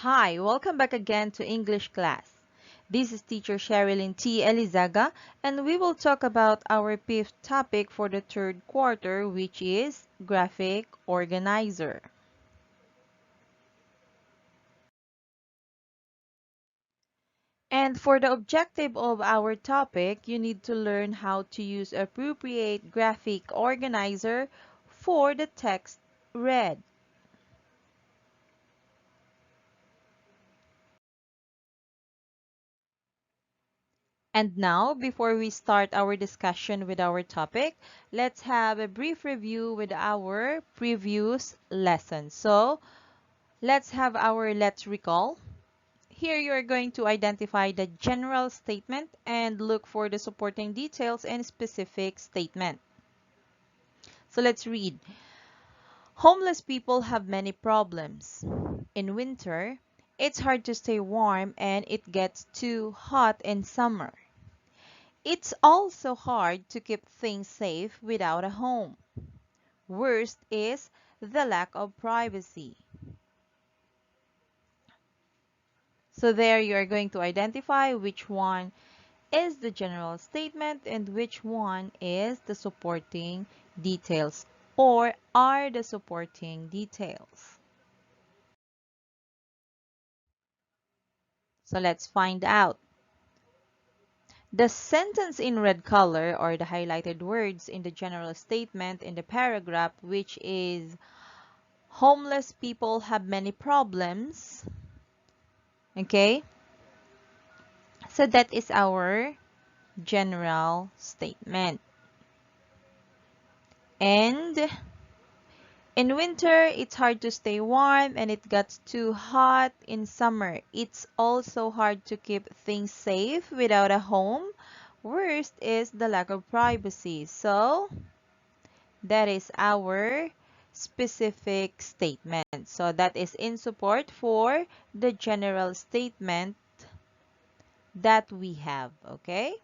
Hi, welcome back again to English class. This is teacher Sherilyn T. Elizaga, and we will talk about our fifth topic for the third quarter, which is graphic organizer. And for the objective of our topic, you need to learn how to use appropriate graphic organizer for the text read. And now, before we start our discussion with our topic, let's have a brief review with our previous lesson. So, let's recall. Here you are going to identify the general statement and look for the supporting details and specific statement. So let's read. Homeless people have many problems. In winter, it's hard to stay warm and it gets too hot in summer. It's also hard to keep things safe without a home. Worst is the lack of privacy. So there you are going to identify which one is the general statement and which one is the supporting details or are the supporting details. So let's find out. The sentence in red color or the highlighted words in the general statement in the paragraph, which is homeless people have many problems. Okay? So that is our general statement. And in winter, it's hard to stay warm and it gets too hot in summer. It's also hard to keep things safe without a home. Worst is the lack of privacy. So that is our specific statement. So that is in support for the general statement that we have, okay?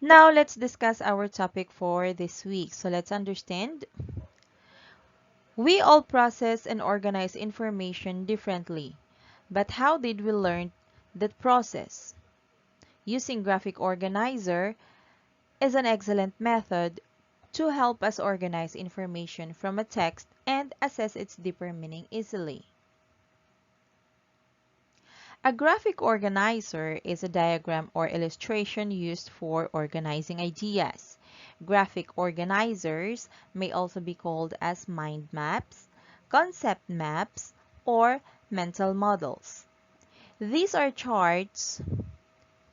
Now let's discuss our topic for this week. So let's understand. We all process and organize information differently. But how did we learn that process? Using graphic organizer is an excellent method to help us organize information from a text and assess its deeper meaning easily. A graphic organizer is a diagram or illustration used for organizing ideas. Graphic organizers may also be called as mind maps, concept maps, or mental models. These are charts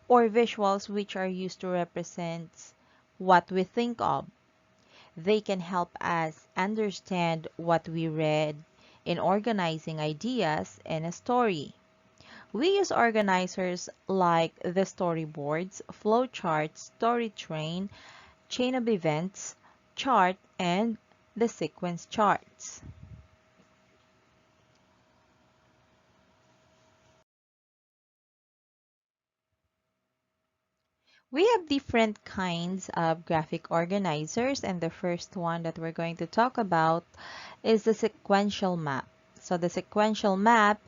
or visuals which are used to represent what we think of. They can help us understand what we read in organizing ideas in a story. We use organizers like the storyboards, flowcharts, story train, chain of events, chart, and the sequence charts. We have different kinds of graphic organizers, and the first one that we're going to talk about is the sequential map. So the sequential map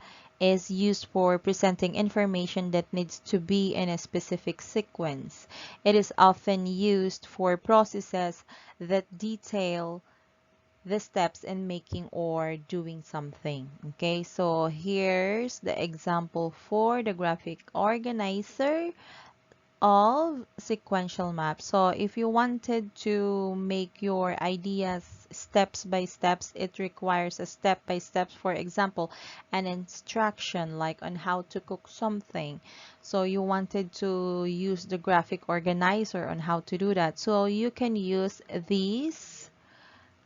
is used for presenting information that needs to be in a specific sequence. It is often used for processes that detail the steps in making or doing something. Okay, so here's the example for the graphic organizer of sequential map. So if you wanted to make your ideas steps by steps, it requires a step by steps, for example, an instruction like on how to cook something. So you wanted to use the graphic organizer on how to do that. So you can use these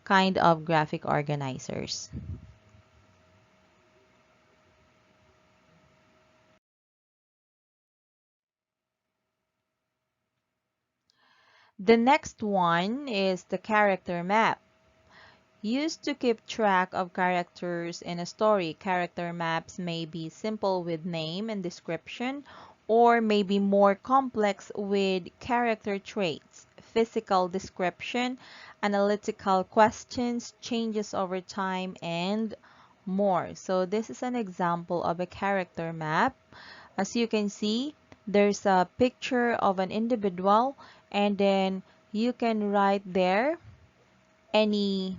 kind of graphic organizers. The next one is the character map. Used to keep track of characters in a story, character maps may be simple with name and description, or maybe more complex with character traits, physical description, analytical questions, changes over time, and more. So this is an example of a character map. As you can see, there's a picture of an individual, and then you can write there any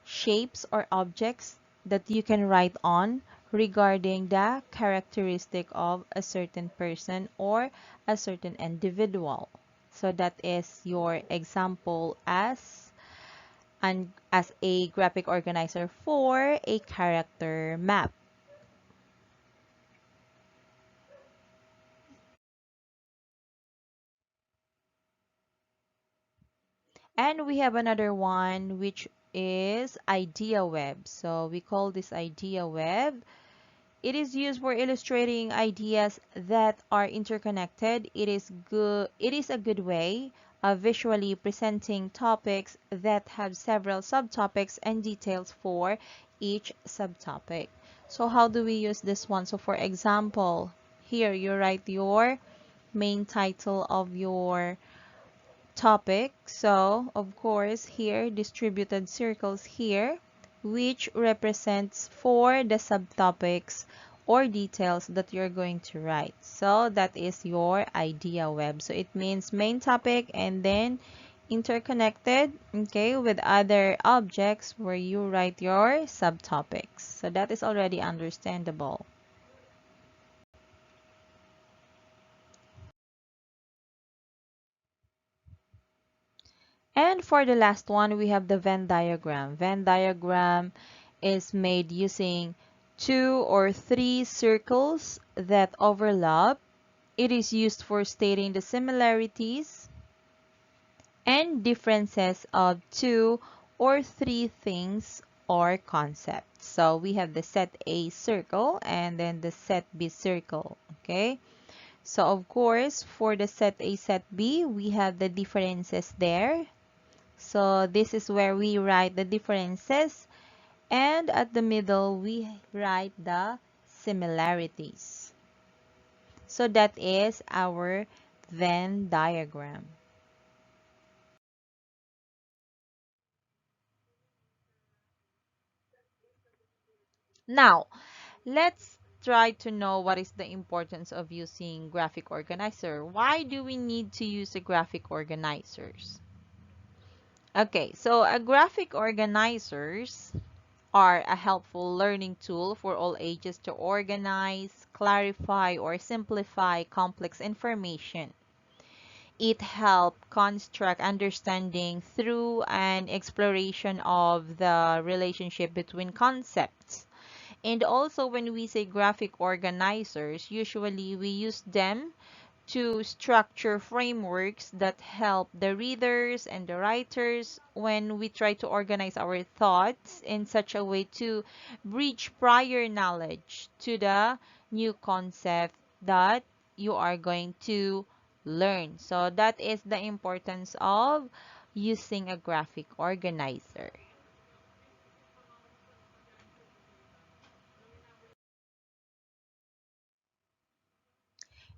shapes or objects that you can write on regarding the characteristic of a certain person or a certain individual. So that is your example as a graphic organizer for a character map. And we have another one which is idea web. So we call this idea web. It is used for illustrating ideas that are interconnected. It is a good way of visually presenting topics that have several subtopics and details for each subtopic. So how do we use this one? So for example, here you write your main title of your topic. So, of course, here, distributed circles here, which represents for the subtopics or details that you're going to write. So, that is your idea web. So, it means main topic and then interconnected, okay, with other objects where you write your subtopics. So, that is already understandable. And for the last one, we have the Venn diagram. Venn diagram is made using two or three circles that overlap. It is used for stating the similarities and differences of two or three things or concepts. So we have the set A circle and then the set B circle. Okay. So of course, for the set A, set B, we have the differences there. So this is where we write the differences, and at the middle we write the similarities. So that is our Venn diagram. Now, let's try to know what is the importance of using graphic organizer. Why do we need to use a graphic organizers? Okay, so a graphic organizers are a helpful learning tool for all ages to organize, clarify, or simplify complex information. It helps construct understanding through an exploration of the relationship between concepts. And also, when we say graphic organizers, usually we use them to structure frameworks that help the readers and the writers when we try to organize our thoughts in such a way to bridge prior knowledge to the new concept that you are going to learn. So that is the importance of using a graphic organizer.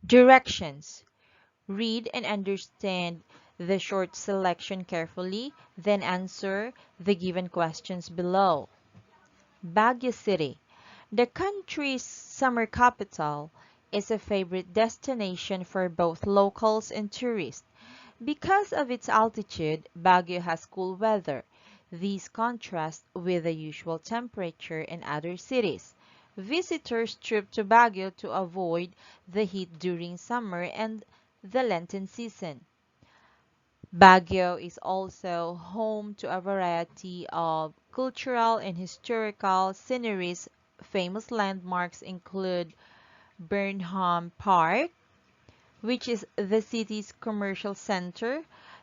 Directions. Read and understand the short selection carefully, then answer the given questions below. Baguio City, the country's summer capital, is a favorite destination for both locals and tourists. Because of its altitude, Baguio has cool weather. These contrast with the usual temperature in other cities. Visitors trip to Baguio to avoid the heat during summer and the Lenten season. Baguio is also home to a variety of cultural and historical sceneries. Famous landmarks include Burnham Park, which is the city's commercial center,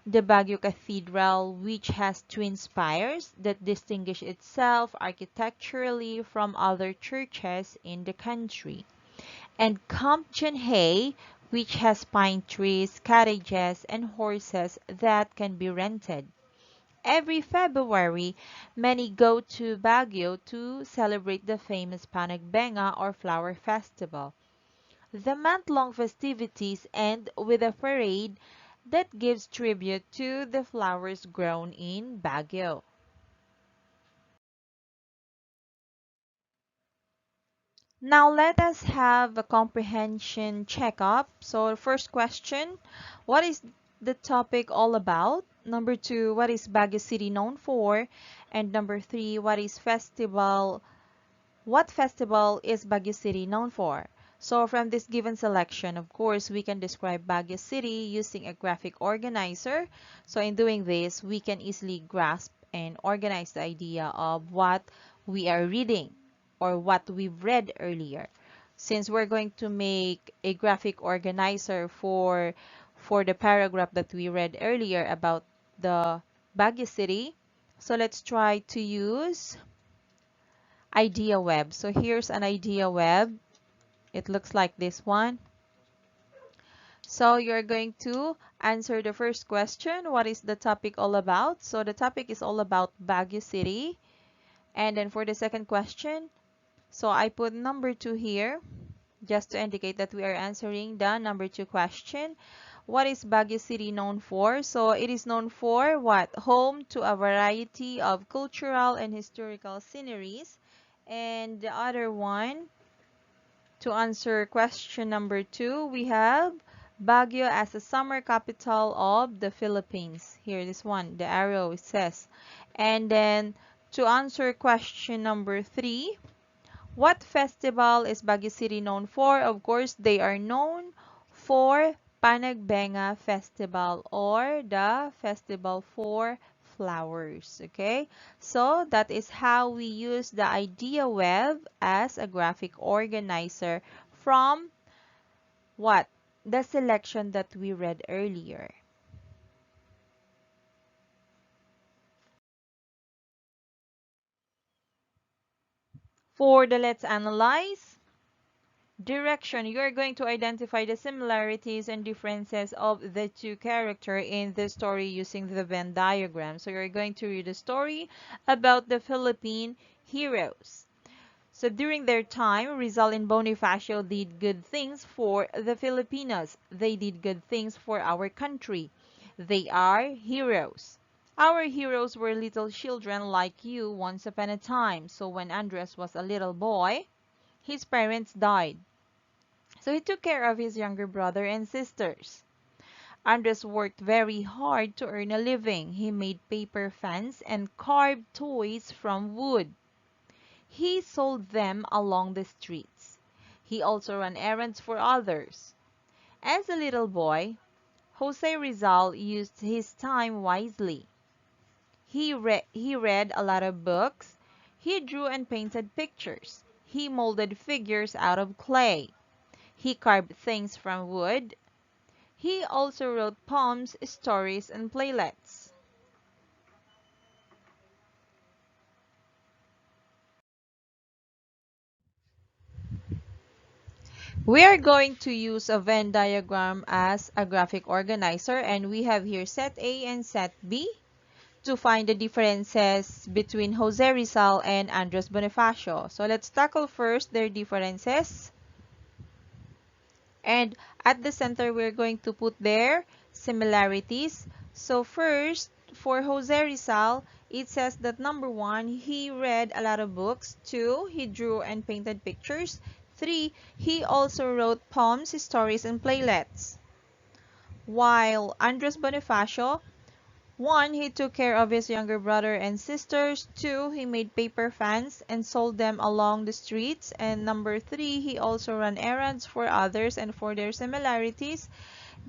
the Baguio Cathedral, which has twin spires that distinguish itself architecturally from other churches in the country, and Camp Hay, which has pine trees, cottages, and horses that can be rented. Every February, many go to Baguio to celebrate the famous Panagbenga or Flower Festival. The month-long festivities end with a parade that gives tribute to the flowers grown in Baguio. Now let us have a comprehension checkup. So first question, what is the topic all about? Number two, what is Baguio City known for? And number three, what festival is Baguio City known for? So from this given selection, of course, we can describe Baguio City using a graphic organizer. So in doing this, we can easily grasp and organize the idea of what we are reading or what we've read earlier. Since we're going to make a graphic organizer for the paragraph that we read earlier about the Baguio City, so let's try to use idea web. So here's an idea web. It looks like this one. So you're going to answer the first question. What is the topic all about? So the topic is all about Baguio City. And then for the second question, so I put number 2 here just to indicate that we are answering the number 2 question. What is Baguio City known for? So it is known for what? Home to a variety of cultural and historical sceneries. And the other one, to answer question number 2, we have Baguio as a summer capital of the Philippines. Here, this one, the arrow it says. And then to answer question number 3, what festival is Baguio City known for? Of course, they are known for Panagbenga Festival or the Festival for Flowers. Okay, so that is how we use the idea web as a graphic organizer from what? The selection that we read earlier. For the let's analyze, direction, you're going to identify the similarities and differences of the two characters in the story using the Venn diagram. So you're going to read a story about the Philippine heroes. So during their time, Rizal and Bonifacio did good things for the Filipinos. They did good things for our country. They are heroes. Our heroes were little children like you once upon a time. So when Andres was a little boy, his parents died. So he took care of his younger brother and sisters. Andres worked very hard to earn a living. He made paper fans and carved toys from wood. He sold them along the streets. He also ran errands for others. As a little boy, Jose Rizal used his time wisely. He read a lot of books. He drew and painted pictures. He molded figures out of clay. He carved things from wood. He also wrote poems, stories, and playlets. We are going to use a Venn diagram as a graphic organizer, and we have here set A and set B to find the differences between Jose Rizal and Andres Bonifacio. So let's tackle first their differences. And at the center, we're going to put their similarities. So first, for Jose Rizal, it says that number 1, he read a lot of books. 2, he drew and painted pictures. 3, he also wrote poems, stories, and playlets. While Andres Bonifacio, 1, he took care of his younger brother and sisters. 2, he made paper fans and sold them along the streets. And number 3, he also ran errands for others. And for their similarities,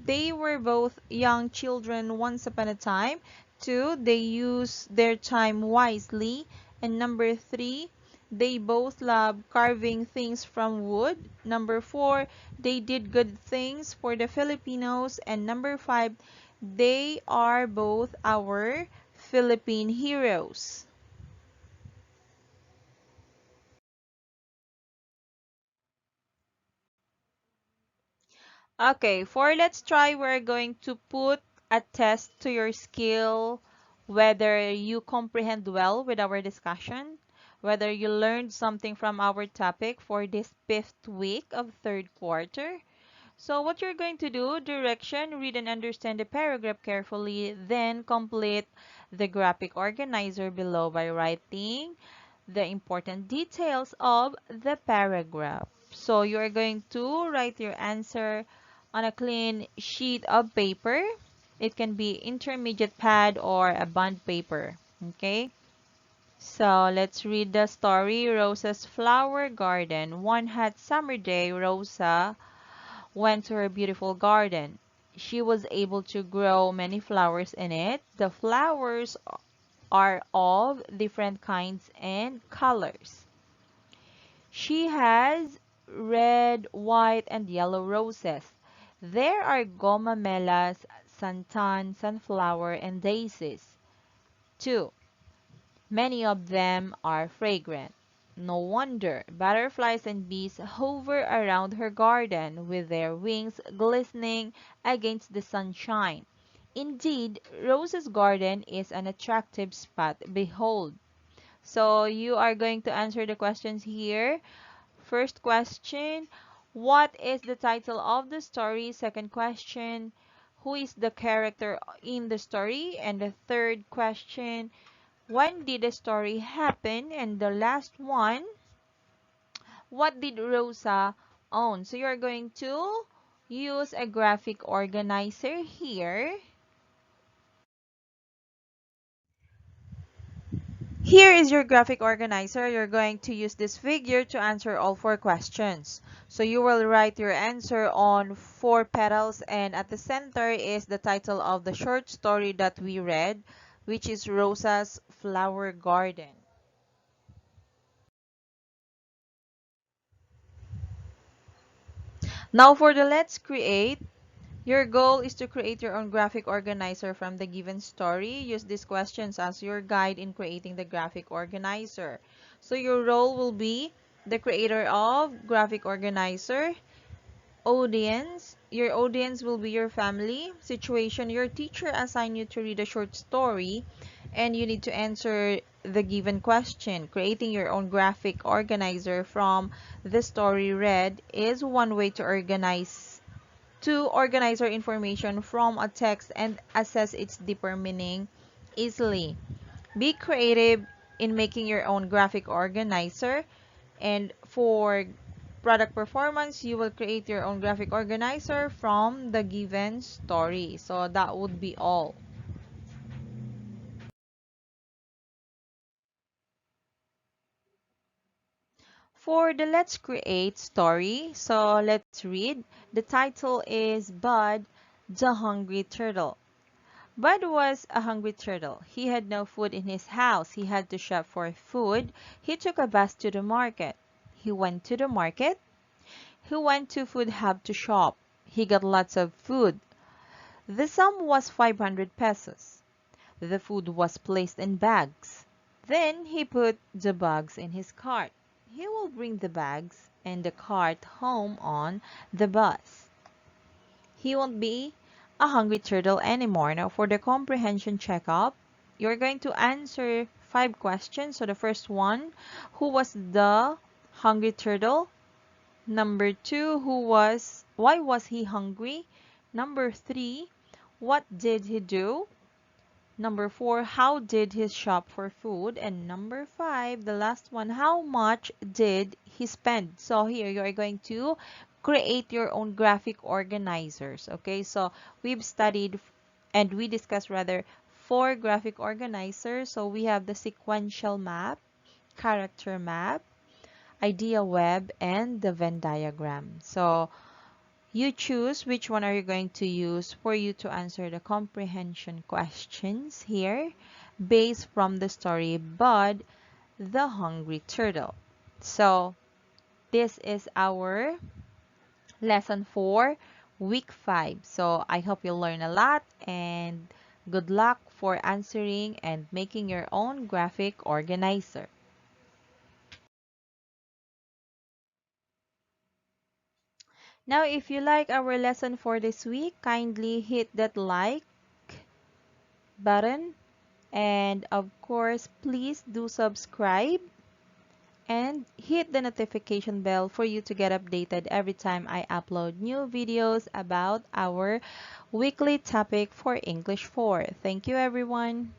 they were both young children once upon a time. 2, they used their time wisely. And number 3, they both love carving things from wood. Number 4, they did good things for the Filipinos. And number 5, they are both our Philippine heroes. Okay, for let's try, we're going to put a test to your skill, whether you comprehend well with our discussion. whether you learned something from our topic for this 5th week of 3rd quarter. So what you're going to do, direction, read and understand the paragraph carefully, then complete the graphic organizer below by writing the important details of the paragraph. So you are going to write your answer on a clean sheet of paper. It can be intermediate pad or a bond paper. Okay? So let's read the story. Rosa's Flower Garden. One hot summer day, Rosa went to her beautiful garden. She was able to grow many flowers in it. The flowers are of different kinds and colors. She has red, white, and yellow roses. There are gomamelas, santan, sunflower, and daisies, too. Many of them are fragrant. No wonder butterflies and bees hover around her garden with their wings glistening against the sunshine. Indeed, Rose's garden is an attractive spot. Behold. So you are going to answer the questions here. First question, what is the title of the story? Second question, who is the character in the story? And the third question, when did the story happen? And the last one, what did Rosa own? So you're going to use a graphic organizer here. Here is your graphic organizer. You're going to use this figure to answer all 4 questions. So you will write your answer on 4 petals, and at the center is the title of the short story that we read, which is Rosa's Flower Garden. Now for the Let's Create. Your goal is to create your own graphic organizer from the given story. Use these questions as your guide in creating the graphic organizer. So your role will be the creator of graphic organizer. Audience. Your audience will be your family. Situation. Your teacher assigned you to read a short story and you need to answer the given question. Creating your own graphic organizer from the story read is one way to organize our information from a text and assess its deeper meaning easily. Be creative in making your own graphic organizer. And for product performance, you will create your own graphic organizer from the given story. So that would be all. For the Let's Create story, so let's read. The title is Bud the Hungry Turtle. Bud was a hungry turtle. He had no food in his house. He had to shop for food. He took a bus to the market. He went to the market. He went to Food Hub to shop. He got lots of food. The sum was 500 pesos. The food was placed in bags. Then he put the bags in his cart. He will bring the bags and the cart home on the bus. He won't be a hungry turtle anymore. Now for the comprehension checkup, you're going to answer 5 questions. So the first one, who was the hungry turtle? Number 2, why was he hungry? Number 3, what did he do? Number 4, how did he shop for food? And number 5, the last one, how much did he spend? So here you are going to create your own graphic organizers. Okay, so we've studied and we discussed rather 4 graphic organizers. So we have the sequential map, character map, idea web, and the Venn diagram. So you choose which one are you going to use for you to answer the comprehension questions here based from the story Bud the Hungry Turtle. So this is our lesson 4, week 5. So I hope you learn a lot and good luck for answering and making your own graphic organizer. Now, if you like our lesson for this week, kindly hit that like button. And of course, please do subscribe and hit the notification bell for you to get updated every time I upload new videos about our weekly topic for English 4. Thank you, everyone.